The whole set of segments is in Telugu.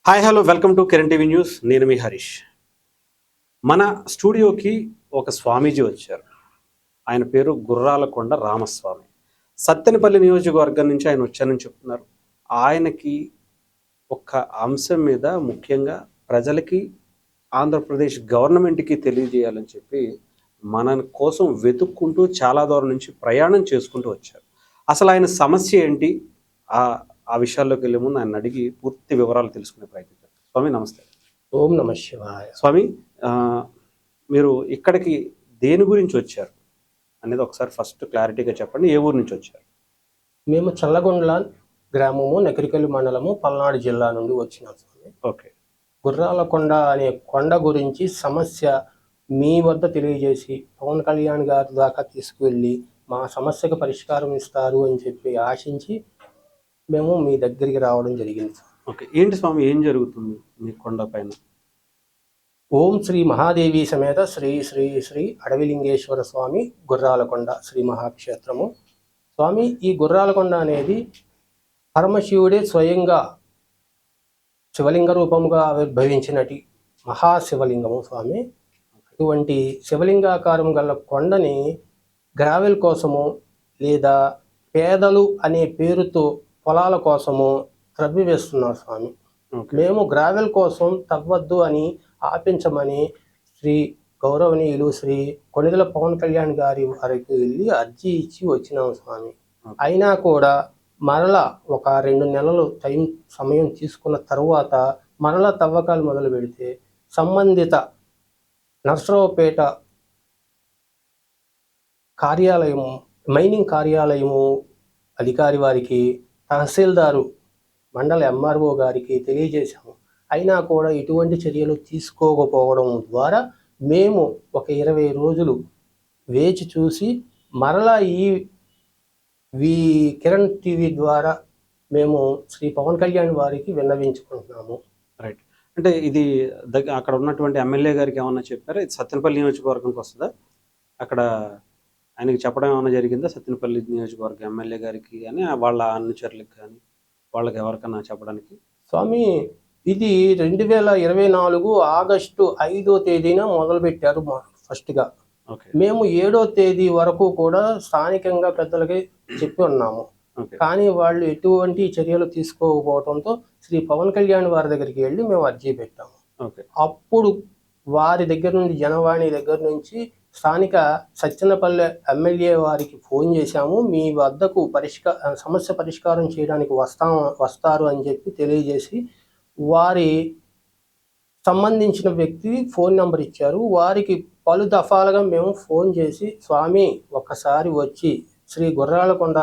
Hi hello welcome to Kiran TV news. నేను మీ హరీష్. మన స్టూడియోకి ఒక స్వామీజీ వచ్చారు. ఆయన పేరు గుర్రాలకొండ రామస్వామి. సత్తెనపల్లి నియోజకవర్గం నుంచి ఆయన వచ్చారని చెప్తున్నారు. ఆయనకి ఒక అంశం మీద ముఖ్యంగా ప్రజలకి, ఆంధ్రప్రదేశ్ గవర్నమెంట్కి తెలియజేయాలని చెప్పి మన కోసం వెతుక్కుంటూ చాలా దూరం నుంచి ప్రయాణం చేసుకుంటూ వచ్చారు. అసలు ఆయన సమస్య ఏంటి? ఆ ఆ విషయాల్లోకి వెళ్ళే ముందు ఆయన అడిగి పూర్తి వివరాలు తెలుసుకునే ప్రయత్నం చేస్తాం. స్వామి నమస్తే. ఓం నమ శివాయ. స్వామి, మీరు ఇక్కడికి దేని గురించి వచ్చారు అనేది ఒకసారి ఫస్ట్ క్లారిటీగా చెప్పండి. ఏ ఊరు నుంచి వచ్చారు? మేము చల్లగొండ్ల గ్రామము, నకిరికల్లి మండలము, పల్నాడు జిల్లా నుండి వచ్చినాం స్వామి. ఓకే. గుర్రాలకొండ అనే కొండ గురించి సమస్య మీ వద్ద తెలియజేసి పవన్ కళ్యాణ్ గారి దాకా తీసుకువెళ్ళి మా సమస్యకు పరిష్కారం ఇస్తారు అని చెప్పి ఆశించి మేము మీ దగ్గరికి రావడం జరిగింది. ఓకే. ఏంటి స్వామి, ఏం జరుగుతుంది మీ కొండ పైన? ఓం శ్రీ మహాదేవి సమేత శ్రీ శ్రీ శ్రీ అడవిలింగేశ్వర స్వామి గుర్రాలకొండ శ్రీ మహాక్షేత్రము. స్వామి, ఈ గుర్రాలకొండ అనేది పరమశివుడే స్వయంగా శివలింగ రూపముగా ఆవిర్భవించినటి మహాశివలింగము స్వామి. ఇటువంటి శివలింగాకారం గల కొండని గ్రావెల్ కోసము లేదా పేదలు అనే పేరుతో పొలాల కోసము త్రవ్వివేస్తున్నారు స్వామి. మేము గ్రావెల్ కోసం తవ్వద్దు అని ఆపించమని శ్రీ గౌరవనీయులు శ్రీ కొణిదెల పవన్ కళ్యాణ్ గారి వారికి వెళ్ళి అర్జీ ఇచ్చి వచ్చినాం స్వామి. అయినా కూడా మరలా ఒక 2 నెలలు సమయం తీసుకున్న తరువాత మరలా తవ్వకాలు మొదలు పెడితే సంబంధిత నర్సరావుపేట కార్యాలయము, మైనింగ్ కార్యాలయము అధికారి వారికి, తహసీల్దారు మండల ఎంఆర్ఓ గారికి తెలియజేశాము. అయినా కూడా ఎటువంటి చర్యలు తీసుకోకపోవడం ద్వారా మేము ఒక 20 రోజులు వేచి చూసి మరలా ఈ కిరణ్ టీవీ ద్వారా మేము శ్రీ పవన్ కళ్యాణ్ వారికి విన్నవించుకుంటున్నాము. రైట్. అంటే ఇది అక్కడ ఉన్నటువంటి ఎమ్మెల్యే గారికి ఏమన్నా చెప్పారా? ఇది సత్తెనపల్లి నియోజకవర్గంకి వస్తుందా? అక్కడ ఆయనకి చెప్పడం ఏమైనా జరిగిందా? సత్తెనపల్లి నియోజకవర్గ ఎమ్మెల్యే గారికి కానీ వాళ్ళ అనుచరులకు కానీ వాళ్ళకి ఎవరికన్నా చెప్పడానికి? స్వామి, ఇది 2024 ఆగస్టు 5వ తేదీన మొదలుపెట్టారు ఫస్ట్గా. మేము 7వ తేదీ వరకు కూడా స్థానికంగా పెద్దలకి చెప్పి ఉన్నాము. కానీ వాళ్ళు ఎటువంటి చర్యలు తీసుకోకపోవడంతో శ్రీ పవన్ కళ్యాణ్ వారి దగ్గరికి వెళ్ళి మేము అర్జీ పెట్టాము. అప్పుడు వారి దగ్గర నుండి, జనవాణి దగ్గర నుంచి స్థానిక సత్తెనపల్లి ఎమ్మెల్యే వారికి ఫోన్ చేశాము. మీ వద్దకు సమస్య పరిష్కారం చేయడానికి వస్తారు అని చెప్పి తెలియజేసి వారి సంబంధించిన వ్యక్తి ఫోన్ నెంబర్ ఇచ్చారు. వారికి పలు దఫాలుగా మేము ఫోన్ చేసి, స్వామి ఒక్కసారి వచ్చి శ్రీ గుర్రాలకొండ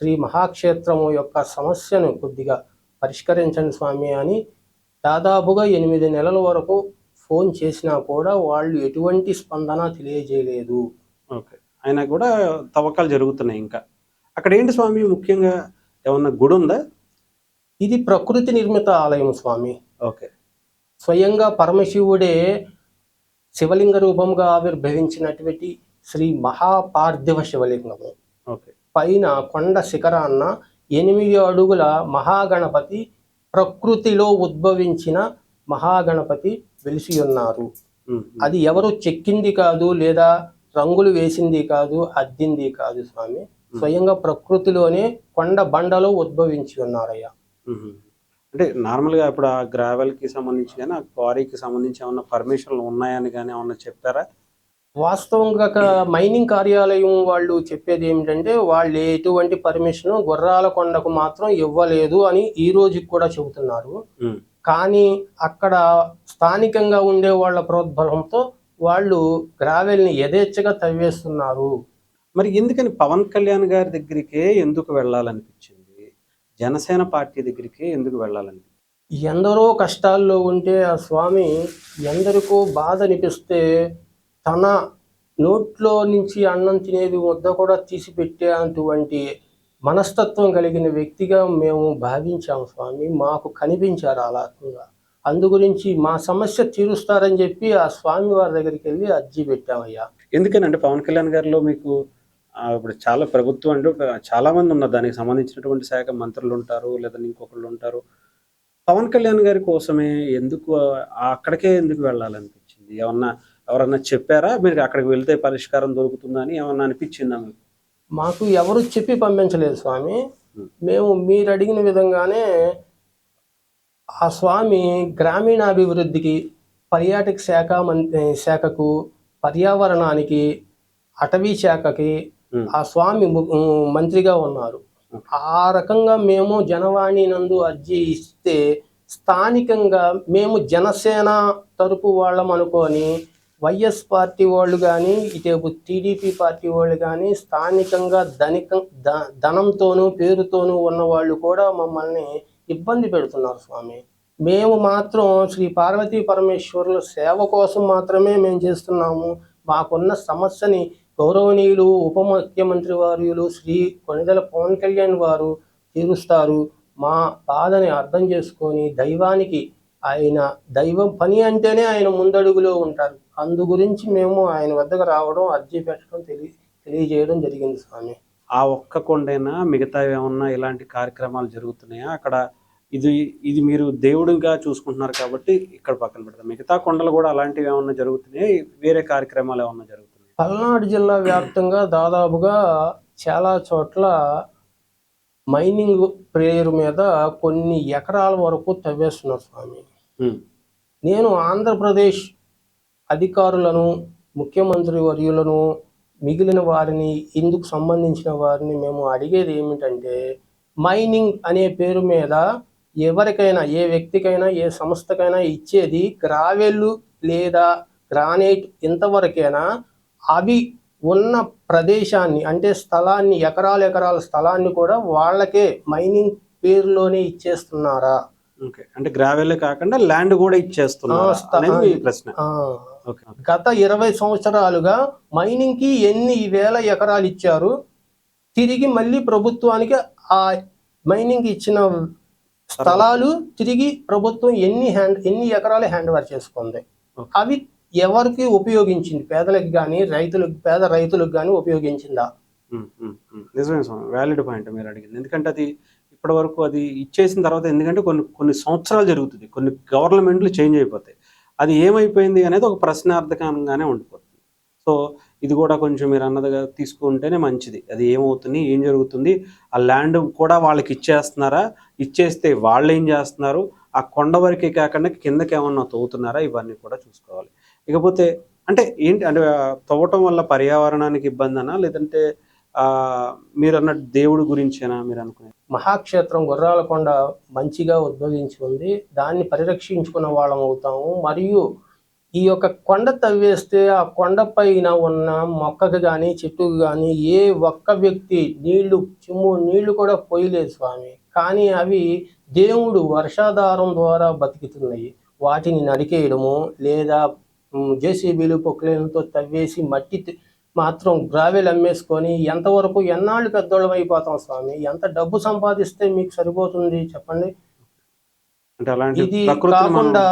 శ్రీ మహాక్షేత్రము యొక్క సమస్యను కొద్దిగా పరిష్కరించండి స్వామి అని దాదాపుగా 8 నెలల వరకు ఫోన్ చేసినా కూడా వాళ్ళు ఎటువంటి స్పందన తెలియజేయలేదు. ఓకే. అయినా కూడా తవ్వకాలు జరుగుతున్నాయి. ఇంకా అక్కడ ఏంటి స్వామి, ముఖ్యంగా ఏమన్నా గుడి ఉందా? ఇది ప్రకృతి నిర్మిత ఆలయం స్వామి. ఓకే. స్వయంగా పరమశివుడే శివలింగ రూపంగా ఆవిర్భవించినటువంటి శ్రీ మహాపార్థివ శివలింగము. ఓకే. పైన కొండ శిఖరాన్న 8 అడుగుల మహాగణపతి, ప్రకృతిలో ఉద్భవించిన మహాగణపతి వెలిసి ఉన్నారు. అది ఎవరు చెక్కింది కాదు, లేదా రంగులు వేసింది కాదు, అద్దింది కాదు స్వామి. స్వయంగా ప్రకృతిలోనే కొండ బండలో ఉద్భవించి ఉన్నారయ్యా. అంటే నార్మల్గా ఇప్పుడు ఆ గ్రావెల్కి సంబంధించి కానీ, ఆ క్వారీకి సంబంధించి ఏమన్నా పర్మిషన్లు ఉన్నాయని కానీ ఏమన్నా చెప్పారా? వాస్తవంగా మైనింగ్ కార్యాలయం వాళ్ళు చెప్పేది ఏమిటంటే, వాళ్ళు ఎటువంటి పర్మిషన్ గుర్రాలకొండకు మాత్రం ఇవ్వలేదు అని ఈ రోజుకి కూడా చెబుతున్నారు. కానీ అక్కడ స్థానికంగా ఉండే వాళ్ళ ప్రోద్బలంతో వాళ్ళు గ్రావెల్ని యథేచ్ఛగా తవ్వేస్తున్నారు. మరి ఎందుకని పవన్ కళ్యాణ్ గారి దగ్గరికే ఎందుకు వెళ్ళాలనిపించింది? జనసేన పార్టీ దగ్గరికే ఎందుకు వెళ్ళాలనిపించింది? ఎందరో కష్టాల్లో ఉంటే ఆ స్వామి ఎందరికో బాధ అనిపిస్తే తన నోట్లో నుంచి అన్నం తినేది ముద్ద కూడా తీసి పెట్టే అటువంటి మనస్తత్వం కలిగిన వ్యక్తిగా మేము భావించాము స్వామి. మాకు కనిపించారు అలాగా. అందు గురించి మా సమస్య తీరుస్తారని చెప్పి ఆ స్వామి వారి దగ్గరికి వెళ్ళి అర్జీ పెట్టామయ్యా. ఎందుకనంటే పవన్ కళ్యాణ్ గారిలో మీకు ఇప్పుడు చాలా ప్రభుత్వం అంటే చాలా మంది ఉన్నారు, దానికి సంబంధించినటువంటి శాఖ మంత్రులు ఉంటారు, లేదా ఇంకొకళ్ళు ఉంటారు. పవన్ కళ్యాణ్ గారి కోసమే ఎందుకు అక్కడికే ఎందుకు వెళ్ళాలనిపించింది? ఎవరన్నా చెప్పారా? మీరు అక్కడికి వెళ్తే పరిష్కారం దొరుకుతుందని ఏమన్నా అనిపించిందా మీకు? మాకు ఎవరు చెప్పి పంపించలేదు స్వామి. హ్మ్. మేము మీరు అడిగిన విధంగానే ఆ స్వామి గ్రామీణాభివృద్ధికి, పర్యాటక శాఖకు, పర్యావరణానికి, అటవీ శాఖకి హ్మ్. ఆ స్వామి మంత్రిగా ఉన్నారు. ఆ రకంగా మేము జనవాణి నందు అర్జీ ఇస్తే స్థానికంగా మేము జనసేన తరపు వాళ్ళం అనుకొని వైఎస్ పార్టీ వాళ్ళు కానీ, ఇటు టీడీపీ పార్టీ వాళ్ళు కానీ స్థానికంగా ధనంతోనూ పేరుతోనూ ఉన్న వాళ్ళు కూడా మమ్మల్ని ఇబ్బంది పెడుతున్నారు స్వామి. మేము మాత్రం శ్రీ పార్వతీ పరమేశ్వరుల సేవ కోసం మాత్రమే మేము చేస్తున్నాము. మాకున్న సమస్యని గౌరవనీయులు ఉప ముఖ్యమంత్రి వర్యులు శ్రీ కొణిదెల పవన్ కళ్యాణ్ వారు తీరుస్తారు. మా బాధని అర్థం చేసుకొని దైవానికి, ఆయన దైవం పని అంటేనే ఆయన ముందడుగులో ఉంటారు. అందు గురించి మేము ఆయన వద్దకు రావడం, అర్జీ పెట్టడం తెలియజేయడం జరిగింది స్వామి. ఆ ఒక్క కొండైనా మిగతావేమన్నా ఇలాంటి కార్యక్రమాలు జరుగుతున్నాయా అక్కడ? ఇది మీరు దేవుడిగా చూసుకుంటున్నారు కాబట్టి ఇక్కడ పక్కన పెడతాం. మిగతా కొండలు కూడా అలాంటివి ఏమన్నా జరుగుతున్నాయా? వేరే కార్యక్రమాలు ఏమన్నా జరుగుతున్నాయా? పల్నాడు జిల్లా వ్యాప్తంగా దాదాపుగా చాలా చోట్ల మైనింగ్ పేరు మీద కొన్ని ఎకరాల వరకు తవ్వేస్తున్నారు స్వామి. నేను ఆంధ్రప్రదేశ్ అధికారులను, ముఖ్యమంత్రి వర్యులను, మిగిలిన వారిని, ఇందుకు సంబంధించిన వారిని మేము అడిగేది ఏమిటంటే, మైనింగ్ అనే పేరు మీద ఎవరికైనా, ఏ వ్యక్తికైనా, ఏ సంస్థకైనా ఇచ్చేది గ్రావెల్ లేదా గ్రానైట్ ఇంతవరకైనా అవి ఉన్న ప్రదేశాన్ని, అంటే స్థలాన్ని, ఎకరాల స్థలాన్ని కూడా వాళ్ళకే మైనింగ్ పేరులోనే ఇచ్చేస్తున్నారా? అంటే గ్రావెల్ కాకుండా ల్యాండ్ కూడా ఇచ్చేస్తున్నారు అనేది ప్రశ్న. గత 20 సంవత్సరాలుగా మైనింగ్ కి ఎన్ని వేల ఎకరాలు ఇచ్చారు, తిరిగి మళ్ళీ ప్రభుత్వానికి ఆ మైనింగ్ ఇచ్చిన స్థలాలు తిరిగి ప్రభుత్వం ఎన్ని ఎకరాలు హ్యాండ్ ఓవర్ చేసుకుంది? అవి ఎవరికి ఉపయోగించింది? పేదలకు కానీ, పేద రైతులకు కానీ ఉపయోగించిందా? నిజమే స్వామి, వ్యాలిడ్ పాయింట్ మీరు అడిగింది. ఎందుకంటే అది ఇప్పటి వరకు అది ఇచ్చేసిన తర్వాత, ఎందుకంటే కొన్ని సంవత్సరాలు జరుగుతుంది, కొన్ని గవర్నమెంట్లు చేంజ్ అయిపోతాయి, అది ఏమైపోయింది అనేది ఒక ప్రశ్నార్థకంగానే ఉండిపోతుంది. సో ఇది కూడా కొంచెం మీరు అన్నదిగా తీసుకుంటేనే మంచిది. అది ఏమవుతుంది, ఏం జరుగుతుంది, ఆ ల్యాండ్ కూడా వాళ్ళకి ఇచ్చేస్తున్నారా, ఇచ్చేస్తే వాళ్ళు ఏం చేస్తున్నారు, ఆ కొండ వరకే కాకుండా కిందకి ఏమన్నా తవ్వుతున్నారా, ఇవన్నీ కూడా చూసుకోవాలి. ఇకపోతే అంటే ఏంటి అంటే తవ్వటం వల్ల పర్యావరణానికి ఇబ్బంది అనా, లేదంటే మీరు అన్నట్టు దేవుడి గురించేనా మీరు అనుకునేది? మహాక్షేత్రం గుర్రాలకొండ మంచిగా ఉద్భవించి ఉంది, దాన్ని పరిరక్షించుకున్న వాళ్ళం అవుతాము. మరియు ఈ యొక్క కొండ తవ్వేస్తే ఆ కొండ పైన ఉన్న మొక్కకు కానీ, చెట్టుకు కానీ ఏ ఒక్క వ్యక్తి నీళ్లు కూడా పోయలేదు స్వామి. కానీ అవి దేవుడు వర్షాధారం ద్వారా బతుకుతున్నాయి. వాటిని నరికేయడము, లేదా జేసీబీలు పొక్లేన్లతో తవ్వేసి మట్టి మాత్రం గ్రావెల్ అమ్మేసుకొని ఎంతవరకు ఎన్నాళ్ళు పెద్దోళ్ళం అయిపోతాం స్వామి? ఎంత డబ్బు సంపాదిస్తే మీకు సరిపోతుంది చెప్పండి? ఇది కాకుండా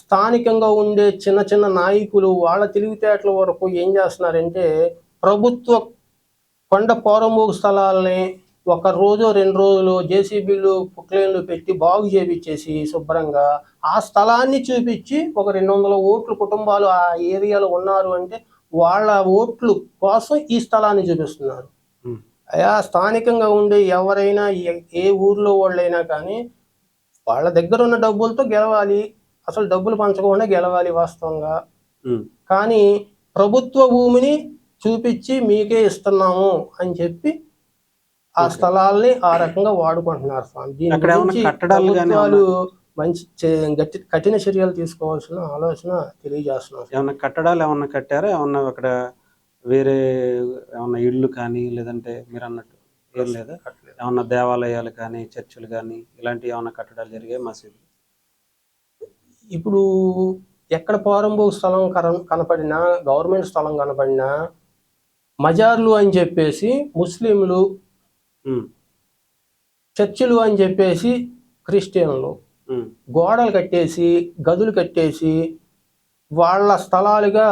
స్థానికంగా ఉండే చిన్న చిన్న నాయకులు వాళ్ళ తెలివితేటల వరకు ఏం చేస్తున్నారంటే, ప్రభుత్వ కొండ పోరంబోగు స్థలాలని 1 రోజు 2 రోజులు జేసీబీలు పుక్లేన్లు పెట్టి బాగు చేపించేసి శుభ్రంగా ఆ స్థలాన్ని చూపించి ఒక 200 ఓట్లు కుటుంబాలు ఆ ఏరియాలో ఉన్నారు అంటే వాళ్ళ ఓట్లు కోసం ఈ స్థలాన్ని చూపిస్తున్నారు. అయా స్థానికంగా ఉండే ఎవరైనా, ఏ ఊర్లో వాళ్ళైనా కానీ వాళ్ళ దగ్గర ఉన్న డబ్బులతో గెలవాలి, అసలు డబ్బులు పంచకుండా గెలవాలి వాస్తవంగా. కానీ ప్రభుత్వ భూమిని చూపించి మీకే ఇస్తున్నాము అని చెప్పి ఆ స్థలాల్ని ఆ రకంగా వాడుకుంటున్నారు స్వామి. దీని గురించి ప్రభుత్వాలు మంచి కఠిన చర్యలు తీసుకోవాల్సిన ఆలోచన తెలియజేస్తున్నాం. ఏమన్నా కట్టడాలు ఏమన్నా కట్టారా? ఏమన్నా అక్కడ వేరే ఏమన్నా ఇళ్ళు కానీ, లేదంటే మీరు అన్నట్టు ఏం లేదా, ఏమన్నా దేవాలయాలు కానీ, చర్చిలు కానీ ఇలాంటివి ఏమన్నా కట్టడాలు జరిగాయి మసీదులు? ఇప్పుడు ఎక్కడ పోరంబోగు స్థలం కనపడినా, గవర్నమెంట్ స్థలం కనపడినా మజార్లు అని చెప్పేసి ముస్లింలు, చర్చిలు అని చెప్పేసి క్రిస్టియన్లు గోడలు కట్టేసి, గదులు కట్టేసి వాళ్ళ స్థలాలుగా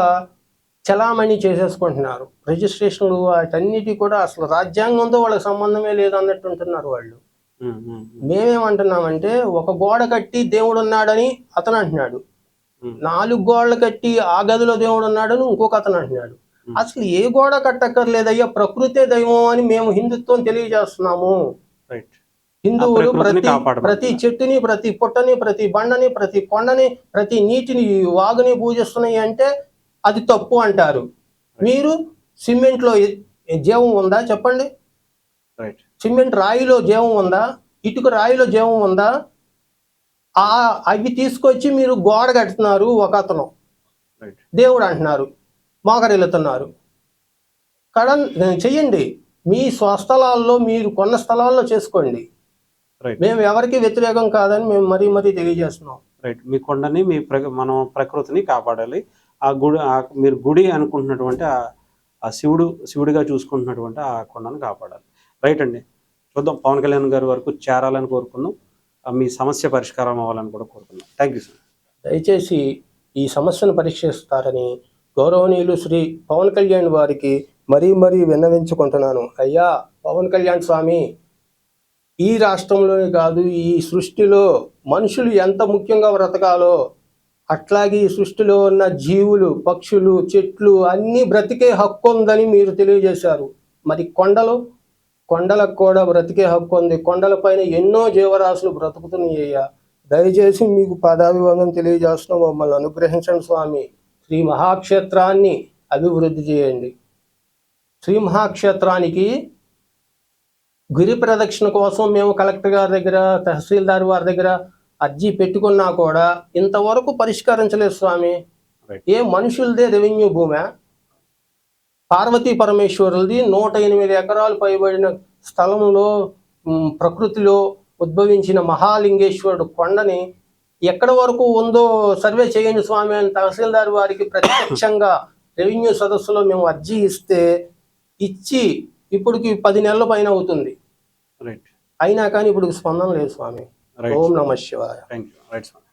చలామణి చేసేసుకుంటున్నారు. రిజిస్ట్రేషన్లు వాటన్నిటి కూడా అసలు రాజ్యాంగంతో వాళ్ళకి సంబంధమే లేదు అన్నట్టు ఉంటున్నారు వాళ్ళు. మేమేమంటున్నామంటే ఒక గోడ కట్టి దేవుడు ఉన్నాడని అతను అంటున్నాడు, 4 గోడలు కట్టి ఆ గదిలో దేవుడు ఉన్నాడని ఇంకొక అతను అంటున్నాడు. అసలు ఏ గోడ కట్టక్కర్లేదయ్యా, ప్రకృతే దైవం అని మేము హిందుత్వం తెలియజేస్తున్నాము. హిందువులు ప్రతి చెట్టుని, ప్రతి పుట్టని, ప్రతి బండని, ప్రతి కొండని, ప్రతి నీటిని, వాగుని పూజిస్తున్నాయి అంటే అది తప్పు అంటారు. మీరు సిమెంట్ లో జీవం ఉందా చెప్పండి? సిమెంట్ రాయిలో జీవం ఉందా? ఇటుక రాయిలో జీవం ఉందా? అవి తీసుకొచ్చి మీరు గోడ కడుతున్నారు, ఒక అతను దేవుడు అంటున్నారు, మోకరిల్లుతున్నారు. చెయ్యండి, మీ స్వస్థలాల్లో మీరు కొన్న స్థలాల్లో చేసుకోండి. మేము ఎవరికి వ్యతిరేకం కాదని మేము మరీ తెలియజేస్తున్నాం. రైట్. మీ కొండని మనం ప్రకృతిని కాపాడాలి. ఆ గుడి మీరు గుడి అనుకుంటున్నటువంటి ఆ శివుడిగా చూసుకుంటున్నటువంటి ఆ కొండను కాపాడాలి. రైట్ అండి. చూద్దాం, పవన్ కళ్యాణ్ గారి వరకు చేరాలని కోరుకుందాం. మీ సమస్య పరిష్కారం అవ్వాలని కూడా కోరుకుందాం. Thank you sir. దయచేసి ఈ సమస్యను పరీక్షిస్తారని గౌరవనీయులు శ్రీ పవన్ కళ్యాణ్ వారికి మరీ విన్నవించుకుంటున్నాను. అయ్యా పవన్ కళ్యాణ్ స్వామి, ఈ రాష్ట్రంలోనే కాదు, ఈ సృష్టిలో మనుషులు ఎంత ముఖ్యంగా బ్రతకాలో అట్లాగే ఈ సృష్టిలో ఉన్న జీవులు, పక్షులు, చెట్లు అన్నీ బ్రతికే హక్కు ఉందని మీరు తెలియజేశారు. మరి కొండలకు కూడా బ్రతికే హక్కు ఉంది. కొండలపైన ఎన్నో జీవరాశులు బ్రతుకుతున్నాయ్యా. దయచేసి మీకు పాదాభివందనం తెలియజేస్తున్నాం. మమ్మల్ని అనుగ్రహించండి స్వామి. శ్రీ మహాక్షేత్రాన్ని అభివృద్ధి చేయండి. శ్రీ మహాక్షేత్రానికి గిరి ప్రదక్షిణ కోసం మేము కలెక్టర్ గారి దగ్గర, తహసీల్దార్ వారి దగ్గర అర్జీ పెట్టుకున్నా కూడా ఇంతవరకు పరిష్కరించలేదు స్వామి. ఏ మనుషులదే రెవెన్యూ భూమే? పార్వతీ పరమేశ్వరులది 108 ఎకరాలు పైబడిన స్థలంలో ప్రకృతిలో ఉద్భవించిన మహాలింగేశ్వరుడు కొండని ఎక్కడి వరకు ఉందో సర్వే చేయండి స్వామి అని తహసీల్దార్ వారికి ప్రత్యక్షంగా రెవెన్యూ సదస్సులో మేము అర్జీ ఇచ్చి ఇప్పటికి 10 నెలల పైన అవుతుంది. అయినా కానీ ఇప్పుడు స్పందన లేదు స్వామి. ఓం నమః శివాయ. Thank you. Right Swamy.